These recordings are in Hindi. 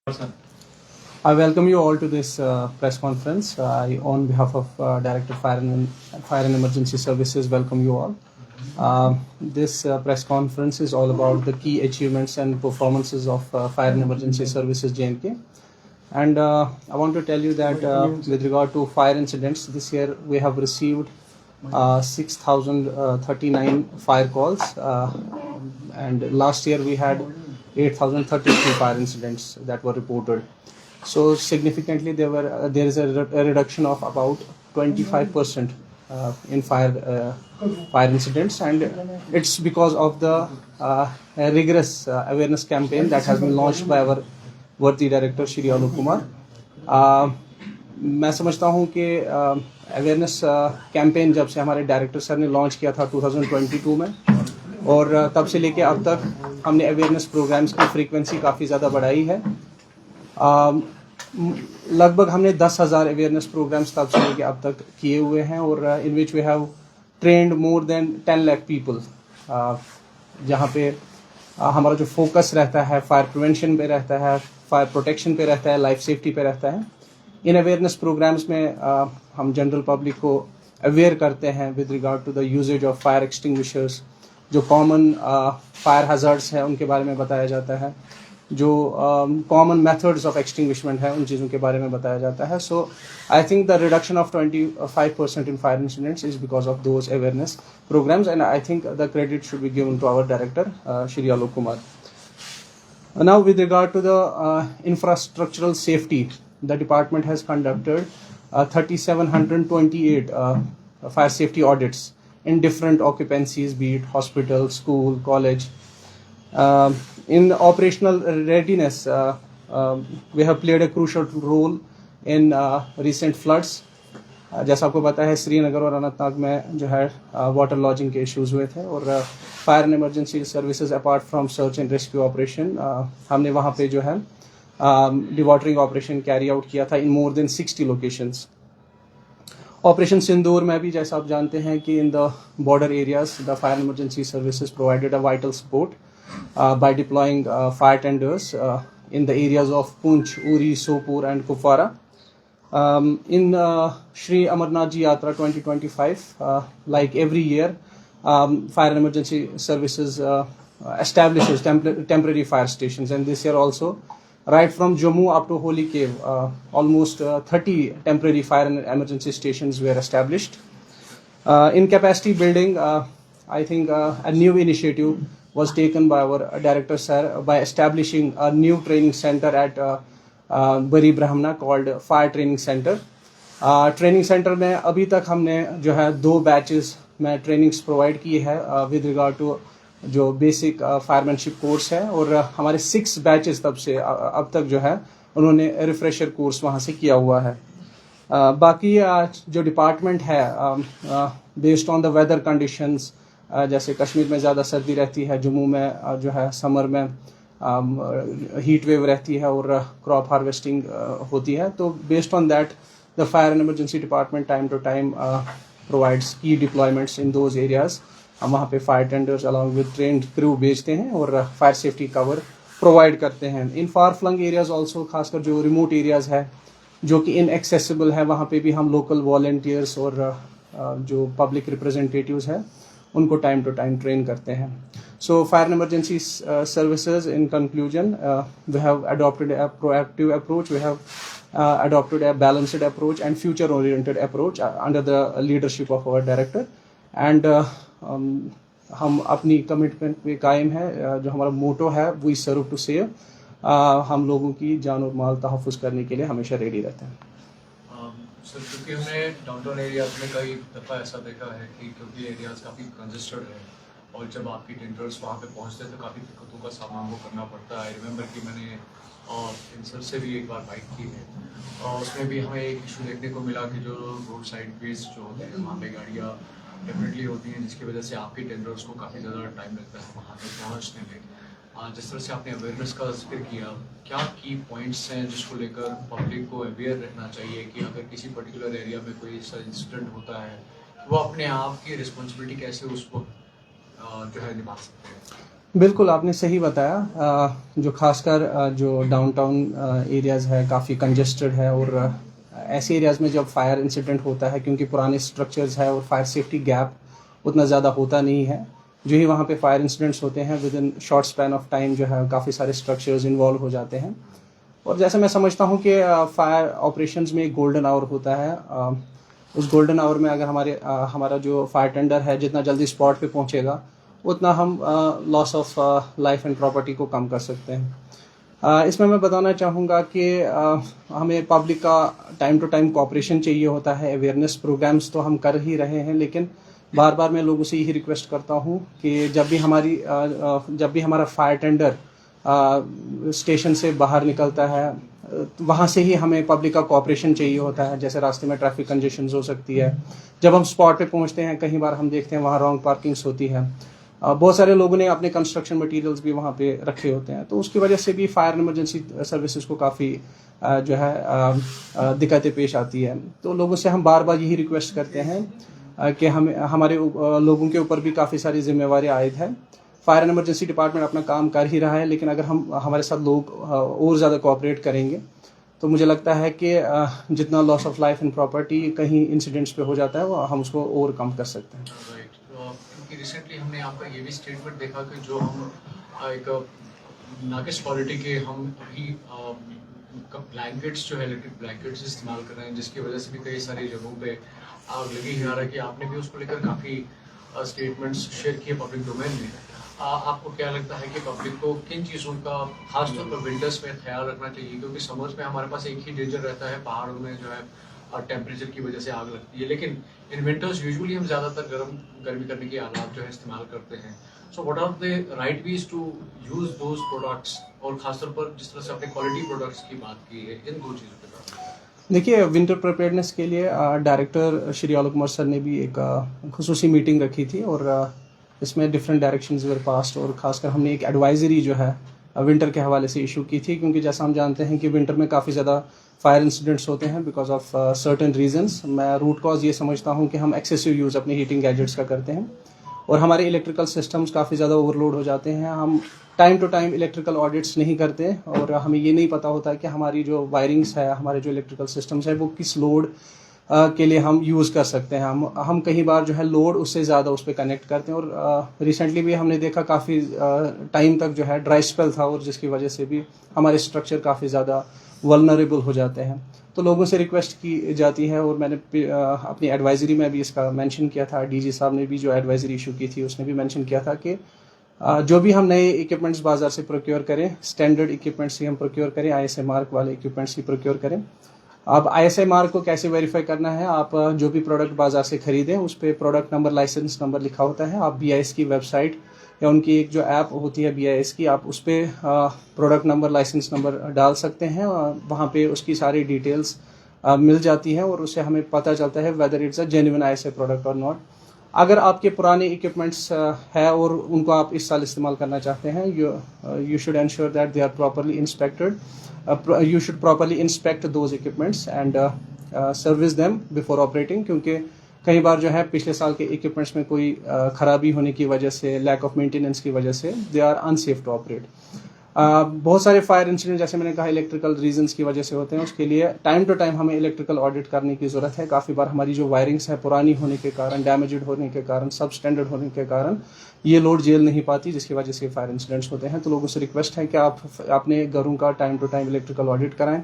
I welcome you all to this press conference. I, on behalf of Director Fire and Emergency Services, welcome you all. This press conference is all about the key achievements and performances of Fire and Emergency Services JNK. And I want to tell you that with regard to fire incidents, this year we have received 6,039 fire calls, and last year we had 8,033 fire incidents that were reported. So significantly, there is a reduction of about 25% in fire incidents, and it's because of the rigorous awareness campaign that has been launched by our worthy director Shri Alok Kumar. मैं समझता हूँ कि अवेयरनेस कैंपेन जब से हमारे डायरेक्टर सर ने लॉन्च किया था 2022 में, और तब से लेके अब तक हमने अवेयरनेस प्रोग्राम्स की फ्रीक्वेंसी काफ़ी ज़्यादा बढ़ाई है. लगभग हमने 10,000 अवेयरनेस प्रोग्राम्स तब से लेके अब तक किए हुए हैं, और in which we have trained more than 10 lakh people, जहाँ पे हमारा जो फोकस रहता है फायर प्रिवेंशन पे रहता है, फायर प्रोटेक्शन पे रहता है, लाइफ सेफ्टी पे रहता है. इन अवेयरनेस प्रोग्राम्स में हम जनरल पब्लिक को अवेयर करते हैं with regard to the usages of fire extinguishers. जो कॉमन फायर हैज़र्ड्स हैं उनके बारे में बताया जाता है, जो कॉमन मेथड्स ऑफ एक्सटिंग्विशमेंट है उन चीज़ों के बारे में बताया जाता है. So I think the reduction of 25% in fire incidents is because of those awareness programmes, and I think the credit should be given to our director Shri Alok Kumar. Now, with regard to the infrastructural safety, the department has conducted 3,728 fire safety audits in different occupancies, be it hospital, school, college. In operational readiness, we have played a crucial role in recent floods. जैसा आपको पता है, श्रीनगर और अनंतनाग में जो है वाटर लॉजिंग के इश्यूज हुए थे, और fire and emergency services apart from search and rescue operation हमने वहाँ पे जो है डिवाटरिंग ऑपरेशन कैरी आउट किया था इन मोर देन 60 लोकेशंस. ऑपरेशन सिंदूर में भी, जैसा आप जानते हैं, कि in the border areas the fire and emergency services provided a vital support bye deploying fire tenders in the areas of Poonch, Uri, Sopore and Kupwara. In Shri Amarnath Ji Yatra 2025, like every year, Fire and Emergency Services establishes temporary fire stations, and this year also, right from Jammu up to Holy Cave, almost 30 temporary fire and emergency stations were established. In capacity building, I think a new initiative was taken by our director sir by establishing a new training center at Bari Brahmana called fire training centre. Training centre में अभी तक हमने जो है 2 बैचेस में ट्रेनिंग्स प्रोवाइड की है विद रिगार्ड टू जो बेसिक फायरमैनशिप कोर्स है, और हमारे 6 बैचेस तब से अब तक जो है उन्होंने रिफ्रेशर कोर्स वहाँ से किया हुआ है. बाकी जो डिपार्टमेंट है based on the weather conditions, जैसे कश्मीर में ज़्यादा सर्दी रहती है, जम्मू में जो है समर में हीट वेव रहती है और क्रॉप हार्वेस्टिंग होती है, तो based on that the fire and emergency department time to time provides की डिप्लॉयमेंट्स इन दोज एरियाज. हम वहाँ पे fire tenders along with trained crew भेजते हैं और फायर सेफ्टी कवर प्रोवाइड करते हैं. In far flung areas also, खासकर जो रिमोट एरियाज है जो कि इनएक्सेसिबल है, वहाँ पे भी हम लोकल वॉलंटियर्स और जो पब्लिक रिप्रेजेंटेटिव्स हैं उनको टाइम टू टाइम ट्रेन करते हैं. So fire and emergency services, in conclusion, we have adopted a proactive approach, we have adopted a balanced approach and future oriented approach under the leadership of our director, and हम अपनी कमिटमेंट पे कायम है. जो हमारा मोटो है we serve to save, हम लोगों की जान और माल तहफ़्फ़ुज़ करने के लिए हमेशा रेडी रहते हैं. सर, क्योंकि हमने डाउनटाउन एरियाज में कई दफ़ा ऐसा देखा है कि क्योंकि एरियाज काफ़ी कंजेस्टेड है, और जब आपकी टेंडर्स वहाँ पे पहुँचते हैं तो काफ़ी दिक्कतों का सामना वो करना पड़ता है. आई रिमेंबर कि मैंने इंसर से भी एक बार बाइक की है, और उसमें भी हमें एक इशू देखने को मिला कि जो रोड साइड बेस जो होते हैं वहाँ पे गाड़ियाँ डेफिनेटली होती हैं, जिसकी वजह से आपकी टेंडर्स को काफ़ी ज़्यादा टाइम लगता है वहाँ पे पहुँचने में. जिस तरह से आपने अवेयरनेस का जिक्र किया, क्या की पॉइंट्स हैं जिसको लेकर पब्लिक को अवेयर रहना चाहिए कि अगर किसी पर्टिकुलर एरिया में कोई ऐसा इंसिडेंट होता है वो अपने आप की रिस्पॉन्सिबिलिटी कैसे उसको जो है निभा सकते हैं? बिल्कुल, आपने सही बताया। जो ख़ासकर जो डाउनटाउन एरियाज़ है काफ़ी कंजेस्टेड है, और ऐसे एरियाज़ में जब फायर इंसिडेंट होता है, क्योंकि पुराने स्ट्रक्चर्स है और फायर सेफ्टी गैप उतना ज़्यादा होता नहीं है, जो ही वहाँ पे फायर इंसिडेंट्स होते हैं with in short span of time जो है काफ़ी सारे स्ट्रक्चर्स इन्वॉल्व हो जाते हैं। और जैसे मैं समझता हूँ कि फायर ऑपरेशंस में एक गोल्डन आवर होता है। उस गोल्डन आवर में अगर हमारा जो फायर टेंडर है जितना जल्दी स्पॉट पे पहुँचेगा, उतना हम loss of life and property को कम कर सकते हैं। इसमें मैं बताना चाहूँगा कि हमें पब्लिक का टाइम टू टाइम कोऑपरेशन चाहिए होता है। अवेयरनेस प्रोग्राम्स तो हम कर ही रहे हैं, लेकिन बार बार मैं लोगों से यही रिक्वेस्ट करता हूँ कि जब भी हमारा फायर टेंडर स्टेशन से बाहर निकलता है, वहाँ से ही हमें पब्लिक का कोऑपरेशन चाहिए होता है। जैसे रास्ते में ट्रैफिक कंजेशन हो सकती है, जब हम स्पॉट पे पहुँचते हैं कई बार हम देखते हैं वहाँ रॉन्ग पार्किंग्स होती है। बहुत सारे लोगों ने अपने कंस्ट्रक्शन मटेरियल्स भी वहाँ पे रखे होते हैं, तो उसकी वजह से भी फायर इमरजेंसी सर्विसेज को काफ़ी जो है दिक्कतें पेश आती है। तो लोगों से हम बार बार यही रिक्वेस्ट करते हैं कि हमारे लोगों के ऊपर भी काफ़ी सारी जिम्मेवारी आयद है। फायर एंड इमरजेंसी डिपार्टमेंट अपना काम कर ही रहा है, लेकिन अगर हमारे साथ लोग और ज़्यादा कोऑपरेट करेंगे तो मुझे लगता है कि जितना loss of life and property कहीं इंसिडेंट्स पे हो जाता है वो हम उसको ओवरकम कर सकते हैं। राइट। क्योंकि रिसेंटली हमने आपका ये भी स्टेटमेंट देखा कि जो हम एक नाकिस क्वालिटी के हम अभी ब्लैंकेट्स जो है इलेक्ट्रिक ब्लैंकेट्स इस्तेमाल कर रहे हैं, जिसकी वजह से भी कई सारी जगहों पे आग लगी है। आ रहा है कि आपने भी उसको लेकर काफ़ी स्टेटमेंट्स शेयर किए पब्लिक डोमेन में। आपको क्या लगता है कि पब्लिक को किन चीज़ों का खासतौर पर विंटर्स में ख्याल रखना चाहिए? क्योंकि समर्स में हमारे पास एक ही डेंजर रहता है, पहाड़ों में जो है टेम्परेचर की वजह से आग लगती है, लेकिन इन विंटर्स यूजुअली हम ज़्यादातर गर्मी करने के आलात जो है इस्तेमाल करते हैं। So what are the right ways to use those products, और खासतौर पर जिस तरह से आपने क्वालिटी प्रोडक्ट्स की बात की है, इन दो चीज़ों पे बात करें। देखिए, विंटर प्रिपेयर्डनेस के लिए डायरेक्टर श्री आलोक कुमार सर ने भी एक खुसूसी मीटिंग रखी थी, और इसमें डिफरेंट डायरेक्शंस वर पास्ट, और खासकर हमने एक एडवाइजरी जो है विंटर के हवाले से इशू की थी, क्योंकि जैसा हम जानते हैं कि विंटर में काफ़ी ज़्यादा फायर इंसिडेंट्स होते हैं बिकॉज ऑफ सर्टेन रीजंस। मैं रूट कॉज ये समझता हूँ कि हम एक्सेसिव यूज़ अपने हीटिंग गैजेट्स का करते हैं, और हमारे इलेक्ट्रिकल सिस्टम्स काफ़ी ज़्यादा ओवरलोड हो जाते हैं। हम time to time electrical audits नहीं करते, और हमें ये नहीं पता होता कि हमारी जो वायरिंग्स है, हमारे जो इलेक्ट्रिकल सिस्टम्स है, वो किस लोड के लिए हम यूज़ कर सकते हैं। हम कई बार जो है लोड उससे ज़्यादा उस पर कनेक्ट करते हैं, और रिसेंटली भी हमने देखा काफ़ी टाइम तक जो है ड्राई स्पेल था, और जिसकी वजह से भी हमारे स्ट्रक्चर काफ़ी ज़्यादा वल्नरेबल हो जाते हैं। तो लोगों से रिक्वेस्ट की जाती है, और मैंने अपनी एडवाइजरी में भी इसका मेंशन किया था। डीजी साहब ने भी जो एडवाइजरी इशू की थी उसने भी मेंशन किया था कि जो भी हम नए इक्विपमेंट्स बाज़ार से प्रोक्योर करें, स्टैंडर्ड इक्विपमेंट्स ही हम प्रोक्योर करें, ISI मार्क वाले इक्विपमेंट्स ही प्रोक्योर करें। अब ISI मार्क को कैसे वेरीफाई करना है? आप जो भी प्रोडक्ट बाज़ार से खरीदें उस पर प्रोडक्ट नंबर, लाइसेंस नंबर लिखा होता है। आप BIS की वेबसाइट या उनकी एक जो ऐप होती है BIS की, आप उस पर प्रोडक्ट नंबर, लाइसेंस नंबर डाल सकते हैं, वहाँ पे उसकी सारी डिटेल्स मिल जाती हैं, और उससे हमें पता चलता है whether it's a genuine ISI product और नॉट। अगर आपके पुराने इक्विपमेंट्स है और उनको आप इस साल इस्तेमाल करना चाहते हैं, you should ensure that they are properly inspected. You should properly inspect those equipments and service them before operating, क्योंकि कई बार जो है पिछले साल के इक्विपमेंट्स में कोई खराबी होने की वजह से, लैक ऑफ मेंटेनेंस की वजह से they are unsafe to operate. बहुत सारे फायर इंसिडेंट जैसे मैंने कहा इलेक्ट्रिकल रीजंस की वजह से होते हैं, उसके लिए टाइम टू टाइम हमें इलेक्ट्रिकल ऑडिट करने की ज़रूरत है। काफ़ी बार हमारी जो वायरिंग्स है पुरानी होने के कारण, डैमेज्ड होने के कारण, सब स्टैंडर्ड होने के कारण ये लोड झेल नहीं पाती, जिसकी वजह से फायर इंसिडेंट्स होते हैं। तो लोगों से रिक्वेस्ट है कि आप अपने घरों का time to time electrical audit कराएं।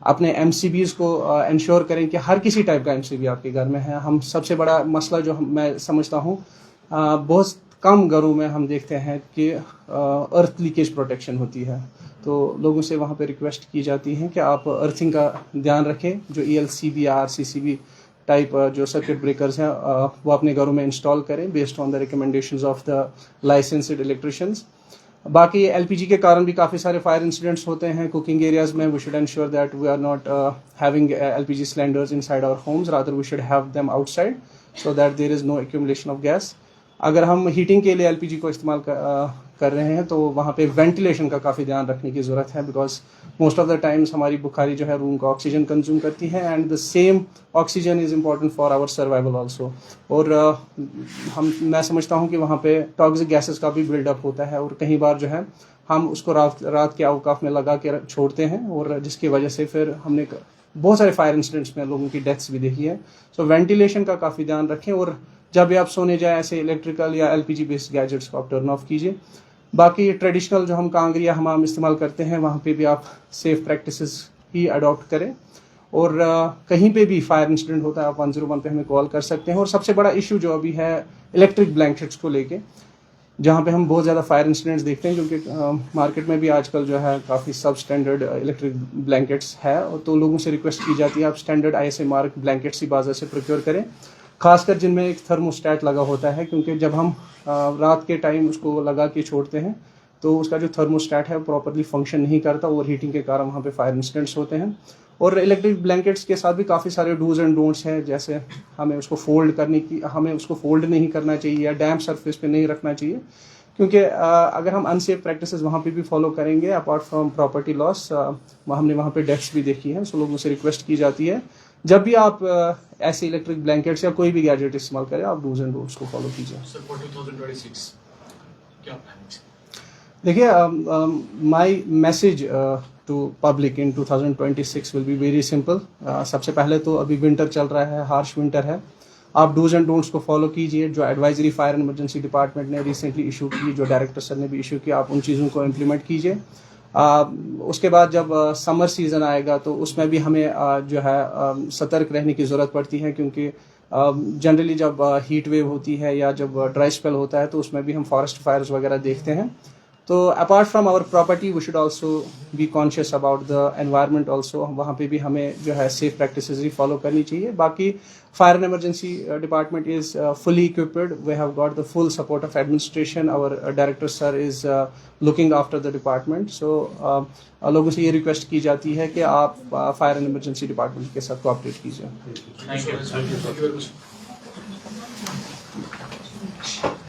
अपने MCBs को इंश्योर करें कि हर किसी टाइप का MCB आपके घर में है। हम सबसे बड़ा मसला जो मैं समझता हूँ, बहुत कम घरों में हम देखते हैं कि अर्थ लीकेज प्रोटेक्शन होती है। तो लोगों से वहाँ पे रिक्वेस्ट की जाती है कि आप अर्थिंग का ध्यान रखें। जो ELCB या RCCB टाइप जो सर्किट ब्रेकर्स हैं वो अपने घरों में इंस्टॉल करें based on the recommendations of the licensed electricians. बाकी LPG के कारण भी काफ़ी सारे फायर इंसिडेंट्स होते हैं कुकिंग एरियाज में। We should ensure that we are not having LPG cylinders inside our homes, rather we should have them outside so that there is no accumulation of gas. अगर हम हीटिंग के लिए एलपीजी को इस्तेमाल कर रहे हैं तो वहाँ पे वेंटिलेशन का काफ़ी ध्यान रखने की ज़रूरत है, because most of the times हमारी बुखारी जो है रूम का ऑक्सीजन कंज्यूम करती है, and the same oxygen is important for our survival also. और मैं समझता हूँ कि वहाँ पे टॉक्सिक गैसेस का भी बिल्डअप होता है, और कई बार जो है हम उसको रात के अवकाफ में लगा के छोड़ते हैं, और जिसकी वजह से फिर हमने बहुत सारे फायर इंसिडेंट्स में लोगों की डेथ्स भी देखी है। सो वेंटिलेशन का काफ़ी ध्यान रखें, और जब भी आप सोने जाए ऐसे इलेक्ट्रिकल या एलपीजी बेस्ड गैजेट्स को आप टर्न ऑफ कीजिए। बाकी ट्रेडिशनल जो हम कांगरी या हमाम इस्तेमाल करते हैं वहाँ पे भी आप सेफ प्रैक्टिसेस ही अडॉप्ट करें, और कहीं पे भी फायर इंसिडेंट होता है आप 101 पे हमें कॉल कर सकते हैं। और सबसे बड़ा इशू जो अभी है इलेक्ट्रिक ब्लैंकेट्स को लेके, जहाँ पे हम बहुत ज़्यादा फायर इंसिडेंट्स देखते हैं, क्योंकि मार्केट में भी आजकल जो है काफ़ी सब स्टैंडर्ड इलेक्ट्रिक ब्लैंकेट्स है, और तो लोगों से रिक्वेस्ट की जाती है आप स्टैंडर्ड ISA मार्क ब्लैंकेट्स ही बाजार से प्रोक्योर करें, खासकर जिनमें एक थर्मोस्टेट लगा होता है, क्योंकि जब हम रात के टाइम उसको लगा के छोड़ते हैं तो उसका जो थर्मोस्टेट है प्रॉपरली फंक्शन नहीं करता, और हीटिंग के कारण वहाँ पे फायर इंसिडेंट्स होते हैं। और इलेक्ट्रिक ब्लैंकेट्स के साथ भी काफ़ी सारे डूज एंड डोंट्स हैं, जैसे हमें उसको फोल्ड नहीं करना चाहिए या डैम्प सरफेस पे नहीं रखना चाहिए, क्योंकि अगर हम अनसेफ प्रैक्टिसेस वहाँ पे भी फॉलो करेंगे अपार्ट फ्रॉम प्रॉपर्टी लॉस, हमने वहाँ पे डेथ्स भी देखी हैं। सो लोगों से रिक्वेस्ट की जाती है जब भी आप ऐसे इलेक्ट्रिक ब्लैंकेट्स या कोई भी गैजेट इस्तेमाल करें आप डूज एंड डोंट्स को फॉलो कीजिए। सर फॉर 2026 क्या प्लानिंग्स? देखिए, my message to public in 2026 will be very simple. सबसे पहले तो अभी विंटर चल रहा है, हार्श विंटर है, आप डूज एंड डोंट्स को फॉलो कीजिए। जो advisory fire and emergency department ने रिसेंटली इशू की, जो डायरेक्टर सर ने भी इशू किया, आप उन चीज़ों को इम्प्लीमेंट कीजिए। उसके बाद जब समर सीज़न आएगा तो उसमें भी हमें जो है सतर्क रहने की ज़रूरत पड़ती है, क्योंकि जनरली जब हीट वेव होती है या जब ड्राई स्पेल होता है तो उसमें भी हम फॉरेस्ट फायर्स वगैरह देखते हैं। तो apart from our property we should also be conscious about the environment also. वहाँ पे भी हमें जो है सेफ प्रैक्टिसेस ही फॉलो करनी चाहिए। बाकी fire and emergency department is fully equipped, we have got the full support of administration, our director sir is looking after the department. So लोगों से ये रिक्वेस्ट की जाती है कि आप फायर एंड इमरजेंसी डिपार्टमेंट के साथ कोऑपरेट कीजिए। Thank you.